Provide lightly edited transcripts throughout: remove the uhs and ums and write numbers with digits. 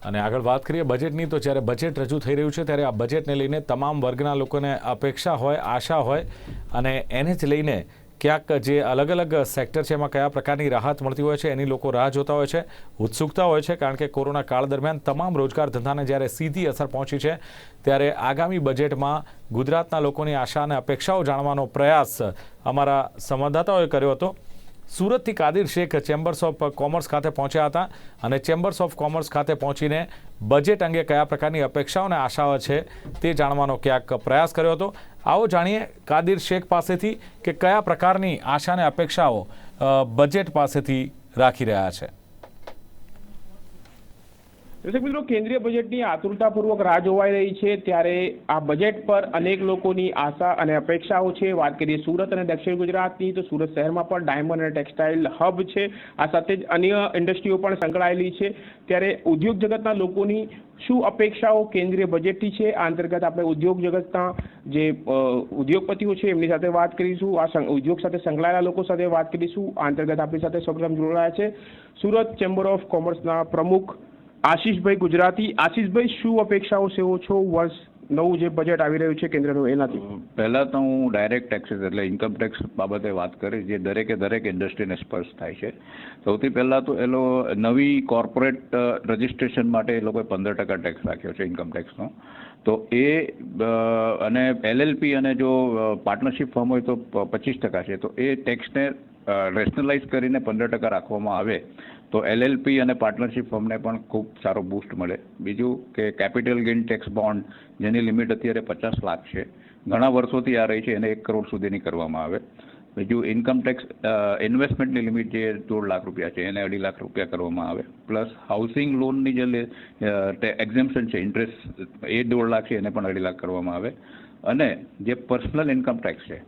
અને આગળ વાત કરીએ બજેટની, તો જ્યારે બજેટ રજૂ થઈ રહ્યું છે ત્યારે આ બજેટને લઈને તમામ વર્ગના લોકોને અપેક્ષા હોય, આશા હોય અને એને જ લઈને ક્યાંક જે અલગ અલગ સેક્ટર છે એમાં કયા પ્રકારની રાહત મળતી હોય છે એની લોકો રાહ જોતા હોય છે, ઉત્સુકતા હોય છે, કારણ કે કોરોના કાળ દરમિયાન તમામ રોજગાર ધંધાને જ્યારે સીધી અસર પહોંચી છે ત્યારે આગામી બજેટમાં ગુજરાતના લોકોની આશા અને અપેક્ષાઓ જાણવાનો પ્રયાસ અમારા સંવાદદાતાઓએ કર્યો હતો। સુરતથી Kadir Sheikh chambers of commerce ખાતે પહોંચ્યા હતા અને ચેમ્બર્સ ઓફ કોમર્સ ખાતે પહોંચીને બજેટ અંગે કયા પ્રકારની અપેક્ષાઓ અને આશાઓ છે તે જાણવાનો ક્યાંક પ્રયાસ કર્યો હતો। આવો જાણીએ કાદિર શેખ પાસેથી કે કયા પ્રકારની આશા અને અપેક્ષાઓ બજેટ પાસેથી રાખી રહ્યા છે। દર્શક મિત્રો, કેન્દ્રીય બજેટની આતુરતાપૂર્વક રાહ જોવાઈ રહી છે ત્યારે આ બજેટ પર અનેક લોકોની આશા અને અપેક્ષાઓ છે। વાત કરીએ સુરત અને દક્ષિણ ગુજરાતની, તો સુરત શહેરમાં પણ ડાયમંડ અને ટેક્સટાઇલ હબ છે, આ સાથે જ અન્ય ઇન્ડસ્ટ્રીઓ પણ સંકળાયેલી છે। ત્યારે ઉદ્યોગ જગતના લોકોની શું અપેક્ષાઓ કેન્દ્રીય બજેટથી છે, આ અંતર્ગત આપણે ઉદ્યોગ જગતના જે ઉદ્યોગપતિઓ છે એમની સાથે વાત કરીશું, આ ઉદ્યોગ સાથે સંકળાયેલા લોકો સાથે વાત કરીશું। આ અંતર્ગત આપણી સાથે સૌપ્રથમ જોડાયા છે સુરત ચેમ્બર ઓફ કોમર્સના પ્રમુખ આશીષભાઈ ગુજરાતી। આશીષભાઈ, શું અપેક્ષાઓ સેવો છો વર્ષ નવું જે બજેટ આવી રહ્યું છે કેન્દ્રનું એનાથી? પહેલાં તો હું ડાયરેક્ટ ટેક્સીસ એટલે ઇન્કમ ટેક્સ બાબતે વાત કરીશ, જે દરેક ઇન્ડસ્ટ્રીને સ્પર્શ થાય છે। સૌથી પહેલાં તો એ નવી કોર્પોરેટ રજિસ્ટ્રેશન માટે એ લોકોએ 15% ટેક્સ રાખ્યો છે ઇન્કમ ટેક્સનો। તો એ અને LLP અને જો પાર્ટનરશિપ ફર્મ હોય તો 25% છે। તો એ ટેક્સને રેશનલાઇઝ કરીને 15% રાખવામાં આવે તો LLP અને પાર્ટનરશિપ ફર્મને પણ ખૂબ સારો બૂસ્ટ મળે। બીજું કે કેપિટલ ગેઇન ટેક્સ બોન્ડ, જેની લિમિટ અત્યારે 50 લાખ છે, ઘણા વર્ષોથી આ રહી છે, એને 1 કરોડ સુધીની કરવામાં આવે। બીજું ઇન્કમ ટેક્સ ઇન્વેસ્ટમેન્ટની લિમિટ જે 1.5 લાખ રૂપિયા છે એને 2.5 લાખ રૂપિયા કરવામાં આવે। પ્લસ હાઉસિંગ લોનની જે એક્ઝેમ્પશન છે ઇન્ટરેસ્ટ એ 1.5 લાખ છે એને પણ 2.5 લાખ કરવામાં આવે। અને જે પર્સનલ ઇન્કમ ટેક્સ છે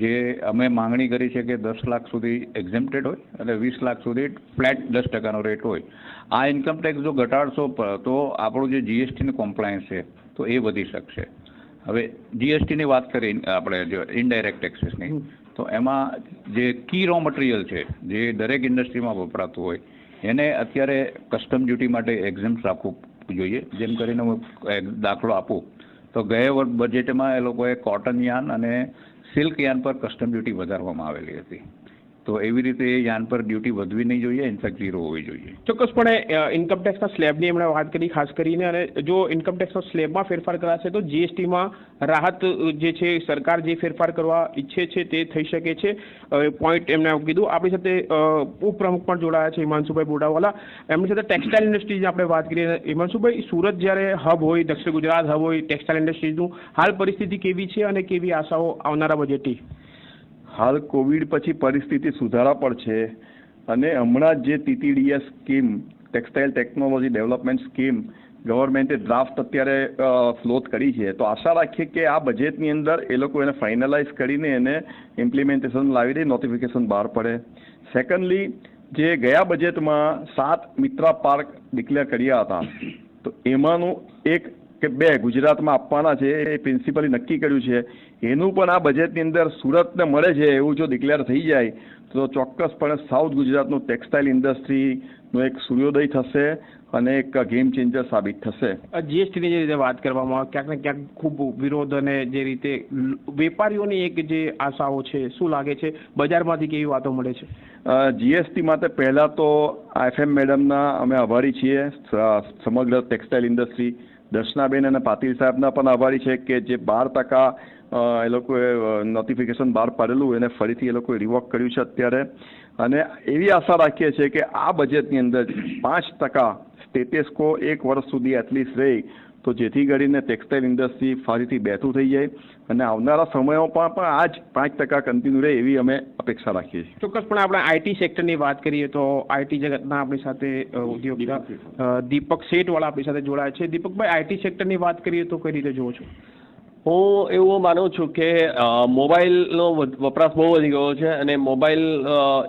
જે અમે માંગણી કરી છે કે 10 લાખ સુધી એક્ઝેમ્પ્ટેડ હોય અને 20 લાખ સુધી ફ્લેટ 10% રેટ હોય। આ ઇન્કમ ટેક્સ જો ઘટાડશો તો આપણું જે GSTનું કોમ્પ્લાયન્સ છે તો એ વધી શકશે। હવે GSTની વાત કરીએ આપણે જો ઇનડાયરેક્ટ ટેક્સીસની, તો એમાં જે કી રો મટીરિયલ છે જે દરેક ઇન્ડસ્ટ્રીમાં વપરાતું હોય એને અત્યારે કસ્ટમ ડ્યુટી માટે એક્ઝેમ્પ્ટ રાખવું જોઈએ। જેમ કરીને હું દાખલો આપું તો ગયા બજેટમાં એ લોકોએ કોટન યાન અને સિલ્ક યાન પર કસ્ટમ ડ્યુટી વધારવામાં આવેલી હતી, તો એવી રીતે એ યાન પર ડ્યુટી વધવી નહીં જોઈએ, ઇનફેક્ટ 0 હોવી જોઈએ। ચોક્કસપણે ઇન્કમ ટેક્સના સ્લેબની એમણે વાત કરી ખાસ કરીને, અને જો ઇન્કમ ટેક્સના સ્લેબમાં ફેરફાર કરાશે તો GSTમાં રાહત જે છે સરકાર જે ફેરફાર કરવા ઈચ્છે છે તે થઈ શકે છે, પોઈન્ટ એમને કીધું। આપણી સાથે ઉપપ્રમુખ પણ જોડાયા છે હિમાંશુભાઈ બોડાવાલા, એમની સાથે ટેક્સટાઇલ ઇન્ડસ્ટ્રીની આપણે વાત કરીએ। હિમાંશુભાઈ, સુરત જ્યારે હબ હોય, દક્ષિણ ગુજરાત હબ હોય ટેક્સટાઇલ ઇન્ડસ્ટ્રીનું, હાલ પરિસ્થિતિ કેવી છે અને કેવી આશાઓ આવનારા બજેટથી? હાલ કોવિડ પછી પરિસ્થિતિ સુધારા પર છે અને હમણાં જે TTDS scheme, textile technology development scheme, ગવર્મેન્ટે ડ્રાફ્ટ અત્યારે ફ્લોટ કરી છે, તો આશા રાખીએ કે આ બજેટની અંદર એ લોકો એને ફાઇનલાઇઝ કરીને એને ઇમ્પ્લિમેન્ટેશન લાવી દે, નોટિફિકેશન બહાર પડે। સેકન્ડલી, જે ગયા બજેટમાં 7 મિત્રા પાર્ક ડિક્લેર કર્યા હતા તો એમાંનું 1 કે 2 ગુજરાતમાં આપવાના છે એ પ્રિન્સિપલી નક્કી કર્યું છે, એનું પણ આ બજેટની અંદર સુરતને મળે છે એવું જો ડિક્લેર થઈ જાય તો ચોક્કસપણે સાઉથ ગુજરાતનું ટેક્સટાઇલ ઇન્ડસ્ટ્રીનો એક સૂર્યોદય થશે અને એક ગેમ ચેન્જર સાબિત થશે। GSTની જે રીતે વાત કરવામાં આવે, ક્યાંક ને ક્યાંક ખૂબ વિરોધ અને જે રીતે વેપારીઓની એક જે આશાઓ છે, શું લાગે છે બજારમાંથી કેવી વાતો મળે છે? GST માટે પહેલાં તો FM મેડમના અમે આભારી છીએ, સમગ્ર ટેક્સટાઇલ ઇન્ડસ્ટ્રી, દર્શનાબેન અને પાટીલ સાહેબના પણ આભારી છે કે જે 12% એ લોકોએ નોટિફિકેશન બહાર પાડેલું એને ફરીથી એ લોકોએ રિવોક કર્યું છે અત્યારે। અને એવી આશા રાખીએ છીએ કે આ બજેટની અંદર 5% સ્ટેટસ કો 1 વર્ષ સુધી એટલીસ્ટ રહે, તો જેથી કરીને ટેક્સટાઇલ ઇન્ડસ્ટ્રી ફરીથી બેઠું થઈ જાય અને આવનારા સમયોમાં પણ આ જ 5% કન્ટિન્યુ રહે એવી અમે અપેક્ષા રાખીએ છીએ। ચોક્કસપણે આપણે IT સેક્ટરની વાત કરીએ તો IT જગતના આપણી સાથે ઉદ્યોગ દીપક શેઠવાળા આપણી સાથે જોડાયા છે। દીપકભાઈ, IT સેક્ટરની વાત કરીએ તો કઈ રીતે જુઓ છો? હું એવું માનું છું કે મોબાઈલનો વપરાશ બહુ વધી ગયો છે અને મોબાઈલ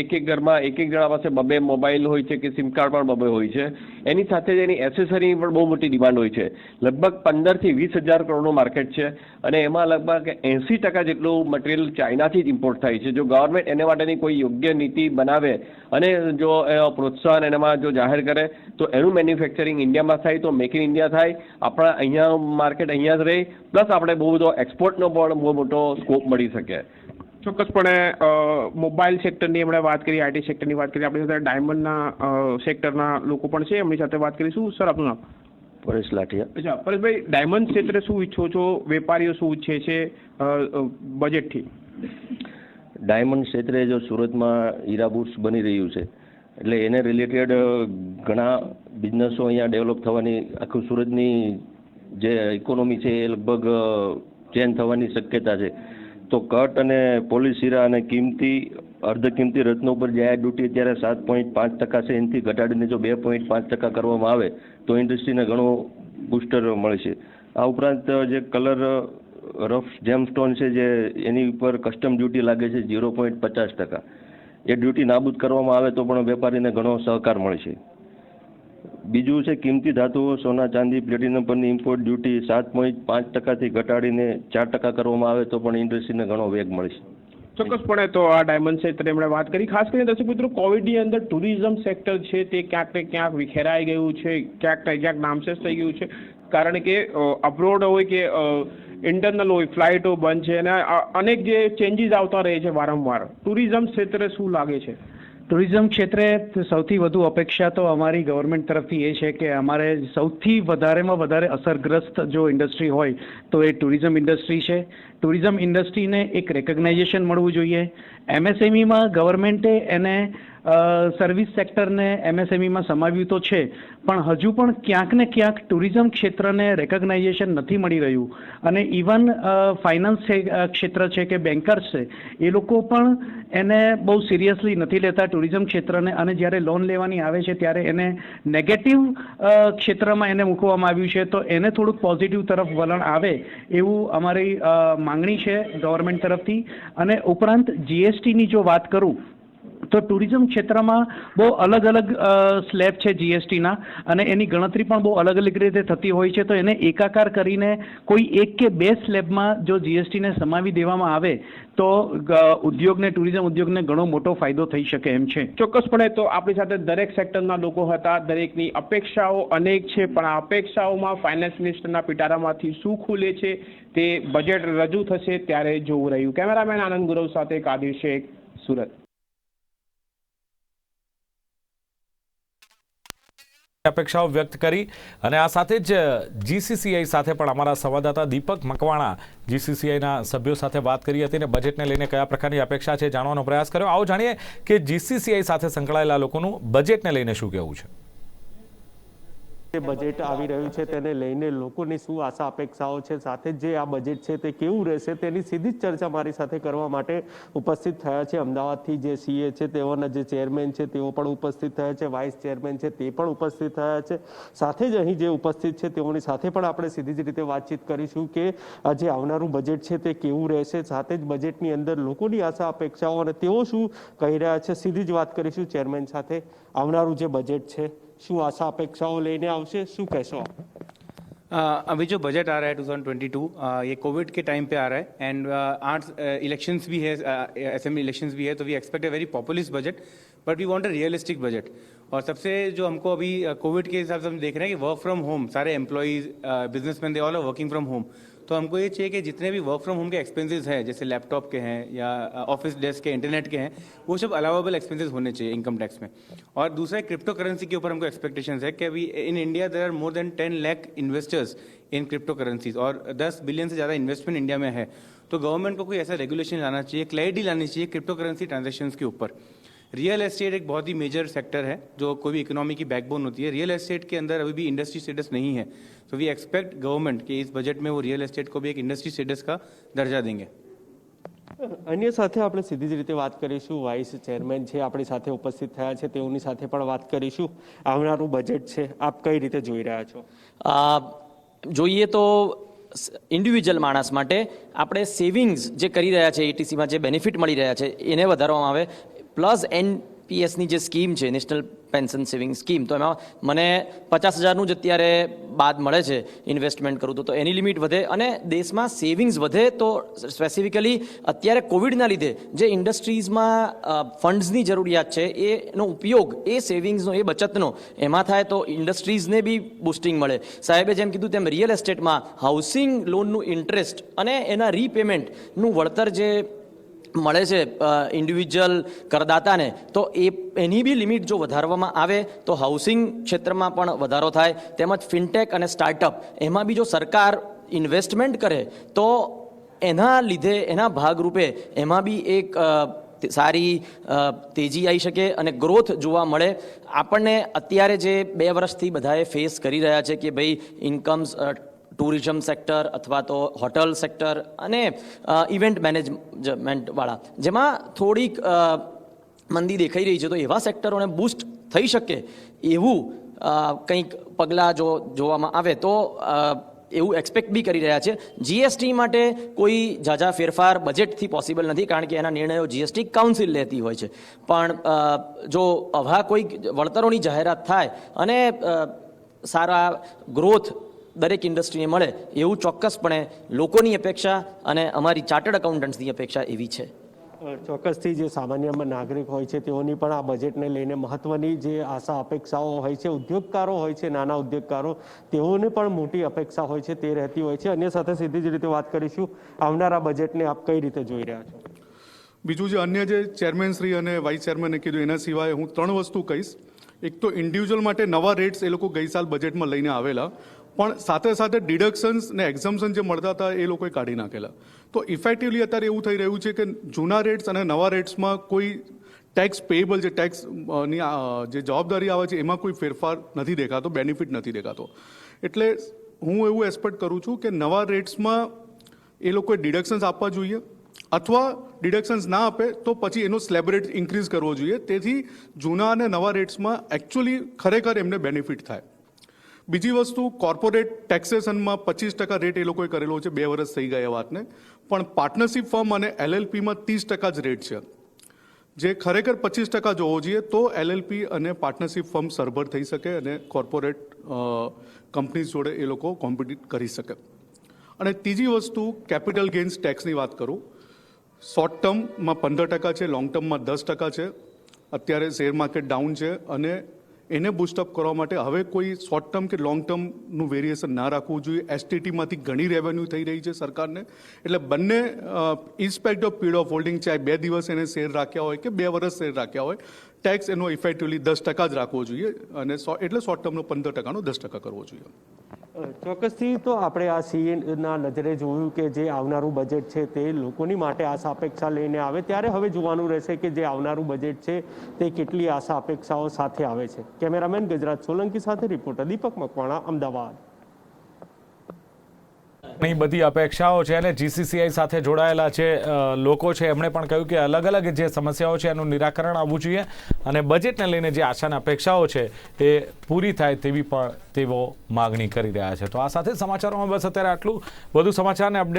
એક ઘરમાં એક જણા પાસે બબે મોબાઈલ હોય છે કે સિમ કાર્ડ પણ બબે હોય છે. એની સાથે જ એની એસેસરી પણ બહુ મોટી ડિમાન્ડ હોય છે. લગભગ 15,000 થી 20,000 કરોડનું માર્કેટ છે અને એમાં લગભગ 80% જેટલું મટીરિયલ ચાઇનાથી જ ઇમ્પોર્ટ થાય છે. જો ગવર્મેન્ટ એને માટેની કોઈ યોગ્ય નીતિ બનાવે અને જો પ્રોત્સાહન એનામાં જો જાહેર કરે તો એનું મેન્યુફેક્ચરિંગ ઇન્ડિયામાં થાય તો મેક ઇન ઇન્ડિયા થાય. આપણા અહીંયા માર્કેટ અહીંયા જ રહે, પ્લસ આપણે બહુ બધો એક્સપોર્ટનો પણ બહુ મોટો સ્કોપ મળી શકે. ચોક્કસપણે મોબાઈલ સેક્ટરની આપણે વાત કરી, આઈટી સેક્ટરની વાત કરી, આપણી સાથે ડાયમંડના સેક્ટરના લોકો પણ છે, એમની સાથે વાત કરીશું. સર, આપનું નામ? પરેશ લાઠિયા. અચ્છા પરેશભાઈ, ડાયમંડ ક્ષેત્રે શું ઈચ્છો છો? વેપારીઓ શું ઈચ્છે છે બજેટથી? ડાયમંડ ક્ષેત્રે જો સુરતમાં હીરા બુટ્સ બની રહ્યું છે એટલે એને રિલેટેડ ઘણા બિઝનેસો અહીંયા ડેવલપ થવાની, આખું સુરતની જે ઇકોનોમી છે એ લગભગ ચેન્જ થવાની શક્યતા છે. તો કટ અને પોલિશ હીરા અને કિંમતી અર્ધ કિંમતી રત્નો પર જે ડ્યુટી અત્યારે 7.5% છે એનાથી ઘટાડીને જો 2.5% કરવામાં આવે તો ઇન્ડસ્ટ્રીને ઘણો બૂસ્ટર મળશે. આ ઉપરાંત જે કલર રફ જેમસ્ટોન છે જે એની ઉપર કસ્ટમ ડ્યુટી લાગે છે 0.50%, એ ડ્યુટી નાબૂદ કરવામાં આવે તો પણ વેપારીને ઘણો સહકાર મળશે. બીજું છે કિંમતી ધાતુઓ, સોના ચાંદી પ્લેટિનમ પરની ઇમ્પોર્ટ ડ્યુટી 7.5%થી ઘટાડીને 4% કરવામાં આવે તો પણ ઇન્ડસ્ટ્રીને ઘણો વેગ મળશે. ચોક્કસપણે તો આ ડાયમંડ ક્ષેત્રે આપણે વાત કરી. ખાસ કરીને દર્શક મિત્રો, કોવિડની અંદર ટુરિઝમ સેક્ટર છે તે ક્યાંક ને ક્યાંક વિખેરાઈ ગયું છે, ક્યાંક ને ક્યાંક નામશેષ થઈ ગયું છે, કારણ કે અબ્રોડ હોય કે ઇન્ટરનલ હોય, ફ્લાઇટો બંધ છે અને અનેક જે ચેન્જીસ આવતા રહે છે વારંવાર. ટુરિઝમ ક્ષેત્રે શું લાગે છે? ટુરિઝમ ક્ષેત્રે સૌથી વધુ અપેક્ષા તો અમારી ગવર્મેન્ટ તરફથી એ છે કે અમારે સૌથી વધારેમાં વધારે અસરગ્રસ્ત જો ઇન્ડસ્ટ્રી હોય તો એ ટુરિઝમ ઇન્ડસ્ટ્રી છે. ટુરિઝમ ઇન્ડસ્ટ્રીને એક રેકગ્નાઇઝેશન મળવું જોઈએ. એમએસએમઈમાં ગવર્મેન્ટે એને સર્વિસ સેક્ટરને એમએસએમઈમાં સમાવ્યું તો છે, પણ હજુ પણ ક્યાંક ને ક્યાંક ટુરિઝમ ક્ષેત્રને રેકગ્નાઇઝેશન નથી મળી રહ્યું. અને ઇવન ફાઇનાન્સ ક્ષેત્ર છે કે બેન્કર્સ છે એ લોકો પણ એને બહુ સિરિયસલી નથી લેતા ટુરિઝમ ક્ષેત્રને, અને જ્યારે લોન લેવાની આવે છે ત્યારે એને નેગેટિવ ક્ષેત્રમાં એને મૂકવામાં આવ્યું છે. તો એને થોડુંક પોઝિટિવ તરફ વલણ આવે એવું અમારી માંગણી છે ગવર્મેન્ટ તરફથી. અને ઉપરાંત જીએસટીની જો વાત કરું તો ટુરિઝમ ક્ષેત્રમાં બહુ અલગ અલગ સ્લેબ છે જીએસટીના, અને એની ગણતરી પણ બહુ અલગ અલગ રીતે થતી હોય છે. તો એને એકાકાર કરીને કોઈ એક કે બે સ્લેબમાં જો જીએસટીને સમાવી દેવામાં આવે તો ઉદ્યોગને, ટુરિઝમ ઉદ્યોગને ઘણો મોટો ફાયદો થઈ શકે એમ છે. ચોક્કસપણે તો આપણી સાથે દરેક સેક્ટરના લોકો હતા. દરેકની અપેક્ષાઓ અનેક છે, પણ આ અપેક્ષાઓમાં ફાઇનાન્સ મિનિસ્ટરના પિટારામાંથી શું ખુલે છે તે બજેટ રજૂ થશે ત્યારે જોવું રહ્યું. કેમેરામેન આનંદ ગુરવ સાથે કાદિર શેખ, સુરત. અપેક્ષાઓ વ્યક્ત કરી અને આ સાથે જ જીસીસીઆઈ સાથે પણ અમારા સંવાદદાતા દીપક મકવાણા જીસીસીઆઈના સભ્યો સાથે વાત કરી હતી અને બજેટને લઈને કયા પ્રકારની અપેક્ષા છે જાણવાનો પ્રયાસ કર્યો. આવો જાણીએ કે જીસીસીઆઈ સાથે સંકળાયેલા લોકોનું બજેટને લઈને શું કહેવું છે. જે બજેટ આવી રહ્યું છે તેને લઈને લોકોની શું આશા અપેક્ષાઓ છે, સાથે જે આ બજેટ છે તે કેવું રહેશે તેની સીધી જ ચર્ચા મારી સાથે કરવા માટે ઉપસ્થિત થયા છે અમદાવાદથી જે સીએ છે તેઓના જે ચેરમેન છે તેઓ પણ ઉપસ્થિત થયા છે, વાઇસ ચેરમેન છે તે પણ ઉપસ્થિત થયા છે. સાથે જ અહીં જે ઉપસ્થિત છે તેઓની સાથે પણ આપણે સીધી જ રીતે વાતચીત કરીશું કે જે આવનારું બજેટ છે તે કેવું રહેશે, સાથે જ બજેટની અંદર લોકોની આશા અપેક્ષાઓ અને તેઓ શું કહી રહ્યા છે સીધી જ વાત કરીશું ચેરમેન સાથે. આવનારું જે બજેટ છે શું आशा अपेक्षाओं लेने आवश्य शू कैसो? अभी जो बजट आ रहा है 2022 ये कोविड के टाइम पे आ रहा है एंड 8 इलेक्शंस भी है, असेंबली इलेक्शंस भी है, तो we expect a very populist budget but we want a realistic budget. और सबसे जो हमको अभी कोविड के हिसाब से हम देख रहे हैं कि वर्क फ्रॉम होम, सारे employees, businessmen they all are working from home. तो हमको ये चाहिए कि जितने भी वर्क फ्रॉम होम के एक्सपेंसेस हैं, जैसे लैपटॉप के हैं या ऑफिस डेस्क के, इंटरनेट के हैं, वो सब अलाउेबल एक्सपेंसेस होने चाहिए इनकम टैक्स में. और दूसरा क्रिप्टो करेंसी के ऊपर हमको एक्सपेक्टेशंस है कि अभी in India there are more than 10 lakh investors in crypto currencies और 10 बिलियन से ज़्यादा इन्वेस्टमेंट इंडिया में है. तो गवर्नमेंट को कोई ऐसा रेगुलेशन लाना चाहिए, क्लैरिटी लानी चाहिए क्रिप्टो करेंसी ट्रांजेक्शंस के ऊपर. रियल एस्टेट एक बहुत ही मेजर सेक्टर है जो कोई भी इकोनॉमी की बैकबोन होती है. रियल एस्टेट के अंदर अभी भी इंडस्ट्री स्टेटस नहीं है, तो वी एक्सपेक्ट गवर्नमेंट कि इस बजट में वो रियल एस्टेट को भी एक इंडस्ट्री स्टेटस का दर्जा देंगे. અન્ય સાથે આપણે સીધી જ રીતે વાત કરીશું. વાઇસ ચેરમેન છે આપણી સાથે ઉપસ્થિત થયા છે, તેઓની સાથે પણ વાત કરીશું. આવનારું બજેટ છે આપ કઈ રીતે જોઈ રહ્યા છો? જોઈએ તો ઇન્ડિવિજ્યુઅલ માણસ માટે આપણે સેવિંગ્સ જે કરી રહ્યા છે એટીસીમાં જે બેનિફિટ મળી રહ્યા છે એને વધારવામાં આવે, પ્લસ એનપીએસની જે સ્કીમ છે નેશનલ પેન્શન સેવિંગ સ્કીમ, તો એમાં મને 50,000નું જ અત્યારે બાદ મળે છે ઇન્વેસ્ટમેન્ટ કરું તો એની લિમિટ વધે અને દેશમાં સેવિંગ્સ વધે. તો સ્પેસિફિકલી અત્યારે કોવિડના લીધે જે ઇન્ડસ્ટ્રીઝમાં ફંડ્સની જરૂરિયાત છે એનો ઉપયોગ એ સેવિંગ્સનો એ બચતનો એમાં થાય તો ઇન્ડસ્ટ્રીઝને બી બુસ્ટિંગ મળે. સાહેબે જેમ કીધું તેમ રિયલ એસ્ટેટમાં હાઉસિંગ લોનનું ઇન્ટરેસ્ટ અને એના રીપેમેન્ટનું વળતર જે મળે છે ઇન્ડિવિજ્યુઅલ કરદાતાને, તો એની બી લિમિટ જો વધારવામાં આવે તો હાઉસિંગ ક્ષેત્રમાં પણ વધારો થાય. તેમજ ફિનટેક અને સ્ટાર્ટઅપ એમાં બી જો સરકાર ઇન્વેસ્ટમેન્ટ કરે તો એના લીધે એના ભાગરૂપે એમાં બી એક સારી તેજી આવી શકે અને ગ્રોથ જોવા મળે. આપણને અત્યારે જે 2 વર્ષથી બધાએ ફેસ કરી રહ્યા છે કે ભાઈ ઇન્કમ્સ ટુરિઝમ સેક્ટર અથવા તો હોટલ સેક્ટર અને ઇવેન્ટ મેનેજમેન્ટવાળા જેમાં થોડીક મંદી દેખાઈ રહી છે, તો એવા સેક્ટરોને બૂસ્ટ થઈ શકે એવું કંઈક પગલાં જો જોવામાં આવે તો એવું એક્સપેક્ટ બી કરી રહ્યા છે. જીએસટી માટે કોઈ ઝાઝા ફેરફાર બજેટથી પોસિબલ નથી, કારણ કે એના નિર્ણયો જીએસટી કાઉન્સિલ લેતી હોય છે. પણ જો આવા કોઈ વળતરોની જાહેરાત થાય અને સારા ગ્રોથ દરેક ઇન્ડસ્ટ્રીને મળે એવું ચોક્કસપણે લોકોની અપેક્ષા અને અમારી ચાર્ટર્ડ એકાઉન્ટન્ટ્સની અપેક્ષા એવી છે. ચોક્કસથી જે સામાન્ય નાગરિક હોય છે તેઓની પણ આ બજેટને લઈને મહત્વની જે આશા અપેક્ષાઓ હોય છે, ઉદ્યોગકારો હોય છે, નાના ઉદ્યોગકારો, તેઓને પણ મોટી અપેક્ષા હોય છે તે રહેતી હોય છે. અન્ય સાથે સીધી જ રીતે વાત કરીશું, આવનારા બજેટને આપ કઈ રીતે જોઈ રહ્યા છો? બીજું જે અન્ય જે ચેરમેન શ્રી અને વાઇસ ચેરમેને કીધું એના સિવાય હું 3 વસ્તુ કહીશ. એક તો ઇન્ડિવિજ્યુઅલ માટે નવા રેટ્સ એ લોકો ગઈ સાલ બજેટમાં લઈને આવેલા, પણ સાથે સાથે ડિડક્શન્સ ને એક્ઝમ્પશન જે મળતા હતા એ લોકોએ કાઢી નાખેલા. તો ઇફેક્ટિવલી અત્યારે એવું થઈ રહ્યું છે કે જૂના રેટ્સ અને નવા રેટ્સમાં કોઈ ટેક્સ પેએબલ જે ટેક્સની જે જવાબદારી આવે છે એમાં કોઈ ફેરફાર નથી દેખાતો, બેનિફિટ નથી દેખાતો. એટલે હું એવું એક્સપેક્ટ કરું છું કે નવા રેટ્સમાં એ લોકોએ ડિડક્શન્સ આપવા જોઈએ, અથવા ડિડક્શન્સ ના આપે તો પછી એનો સ્લેબ રેટ ઇન્ક્રીઝ કરવો જોઈએ, તેથી જૂના અને નવા રેટ્સમાં એકચ્યુઅલી ખરેખર એમને બેનિફિટ થાય. બીજી વસ્તુ, કોર્પોરેટ ટેક્સેશનમાં 25% રેટ એ લોકોએ કરેલો છે, 2 વર્ષ થઈ ગયા એ વાતને, પણ પાર્ટનરશિપ ફર્મ અને એલએલપીમાં 30% જ રેટ છે, જે ખરેખર 25% જ હોવો જોઈએ. તો એલએલપી અને પાર્ટનરશિપ ફર્મ સરભર થઈ શકે અને કોર્પોરેટ કંપનીઝ જોડે એ લોકો કોમ્પિટિટ કરી શકે. અને ત્રીજી વસ્તુ, કેપિટલ ગેઇન્સ ટેક્સની વાત કરું. શોર્ટ ટર્મમાં 15% છે, લોંગ ટર્મમાં 10% છે. અત્યારે શેર માર્કેટ ડાઉન છે અને એને બૂસ્ટઅપ કરવા માટે હવે કોઈ શોર્ટ ટર્મ કે લોંગ ટર્મનું વેરિએશન ના રાખવું જોઈએ. એસટીટીમાંથી ઘણી રેવન્યુ થઈ રહી છે સરકારને, એટલે બંને inspect off period of holding, ચાહે 2 દિવસ એને શેર રાખ્યા હોય કે 2 વર્ષ શેર રાખ્યા હોય, ટેક્સ એનો ઇફેક્ટિવલી 10% જ રાખવો જોઈએ અને એટલે શોર્ટ ટર્મનો 15%નો 10% કરવો જોઈએ. ચોક્કસથી તો આપણે આ સીએના નજરે જોયું કે જે આવનારું બજેટ છે તે લોકોની માટે આશા અપેક્ષા લઈને આવે, ત્યારે હવે જોવાનું રહેશે કે જે આવનારું બજેટ છે તે કેટલી આશા અપેક્ષાઓ સાથે આવે છે. કેમેરામેન ગજરાજ સોલંકી સાથે રિપોર્ટર દીપક મકવાણા, અમદાવાદ. ઘણી બધી અપેક્ષાઓ છે અને જીસીસીઆઈ સાથે જોડાયેલા જે લોકો છે એમણે પણ કહ્યું કે અલગ અલગ જે સમસ્યાઓ છે એનું નિરાકરણ આવવું જોઈએ અને બજેટને લઈને જે આશા અને અપેક્ષાઓ છે એ પૂરી થાય તેવી પણ તેઓ માગણી કરી રહ્યા છે. તો આ સાથે સમાચારોમાં બસ અત્યારે આટલું. વધુ સમાચારને અપડેટ